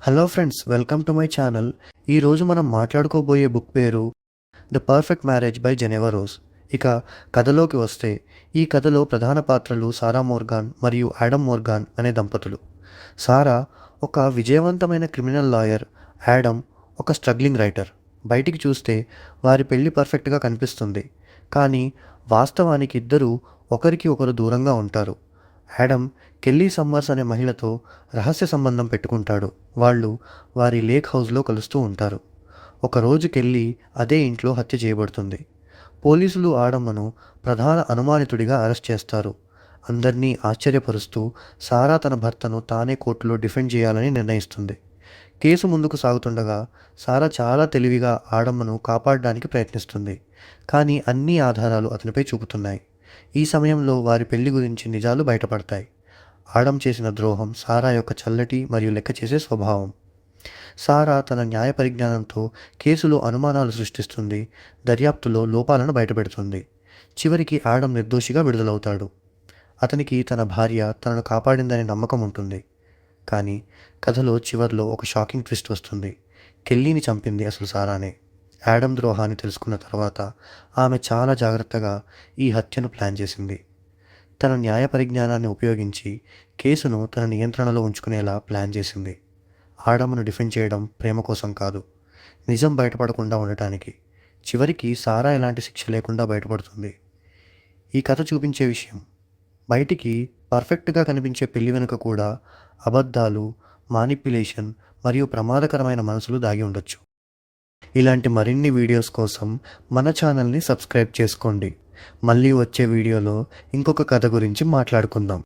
Hello friends, welcome to my channel. ఈరోజు మనం మాట్లాడుకోబోయే బుక్ పేరు the perfect marriage by Geneva Rose. ఇక కథలోకి వస్తే, ఈ కథలో ప్రధాన పాత్రలు సారా మోర్గాన్ మరియు యాడమ్ మోర్గాన్ అనే దంపతులు. సారా ఒక విజయవంతమైన క్రిమినల్ లాయర్, యాడమ్ ఒక స్ట్రగ్లింగ్ రైటర్. బయటికి చూస్తే వారి పెళ్లి పర్ఫెక్ట్గా కనిపిస్తుంది, కానీ వాస్తవానికి ఇద్దరూ ఒకరికి ఒకరు దూరంగా ఉంటారు. యాడమ్ కెల్లీ సమ్మర్స్ అనే మహిళతో రహస్య సంబంధం పెట్టుకుంటాడు. వాళ్ళు వారి లేక్ హౌస్లో కలుస్తూ ఉంటారు. ఒకరోజు కెల్లీ అదే ఇంట్లో హత్య చేయబడుతుంది. పోలీసులు ఆడమ్మను ప్రధాన అనుమానితుడిగా అరెస్ట్ చేస్తారు. అందరినీ ఆశ్చర్యపరుస్తూ సారా తన భర్తను తానే కోర్టులో డిఫెండ్ చేయాలని నిర్ణయిస్తుంది. కేసు ముందుకు సాగుతుండగా సారా చాలా తెలివిగా ఆడమ్మను కాపాడడానికి ప్రయత్నిస్తుంది, కానీ అన్ని ఆధారాలు అతనిపై చూపుతున్నాయి. ఈ సమయంలో వారి పెళ్లి గురించి నిజాలు బయటపడతాయి. ఆడమ్ చేసిన ద్రోహం, సారా యొక్క చల్లటి మరియు లెక్క చేసే స్వభావం. సారా తన న్యాయ పరిజ్ఞానంతో కేసులో అనుమానాలు సృష్టిస్తుంది, దర్యాప్తులో లోపాలను బయటపెడుతుంది. చివరికి ఆడమ్ నిర్దోషిగా విడుదలవుతాడు. అతనికి తన భార్య తనను కాపాడిందనే నమ్మకం ఉంటుంది. కానీ కథలో చివర్లో ఒక షాకింగ్ ట్విస్ట్ వస్తుంది. కెల్లీని చంపింది అసలు సారానే. యాడమ్ ద్రోహాన్ని తెలుసుకున్న తర్వాత ఆమె చాలా జాగ్రత్తగా ఈ హత్యను ప్లాన్ చేసింది. తన న్యాయ పరిజ్ఞానాన్ని ఉపయోగించి కేసును తన నియంత్రణలో ఉంచుకునేలా ప్లాన్ చేసింది. ఆడమ్ను డిఫెండ్ చేయడం ప్రేమ కోసం కాదు, నిజం బయటపడకుండా ఉండటానికి. చివరికి సారా ఎలాంటి శిక్ష లేకుండా బయటపడుతుంది. ఈ కథ చూపించే విషయం, బయటికి పర్ఫెక్ట్గా కనిపించే పెళ్లి వెనుక కూడా అబద్ధాలు, మానిప్యులేషన్ మరియు ప్రమాదకరమైన మనసులు దాగి ఉండొచ్చు. ఇలాంటి మరిన్ని వీడియోస్ కోసం మన ఛానల్ని సబ్స్క్రైబ్ చేసుకోండి. మళ్ళీ వచ్చే వీడియోలో ఇంకొక కథ గురించి మాట్లాడుకుందాం.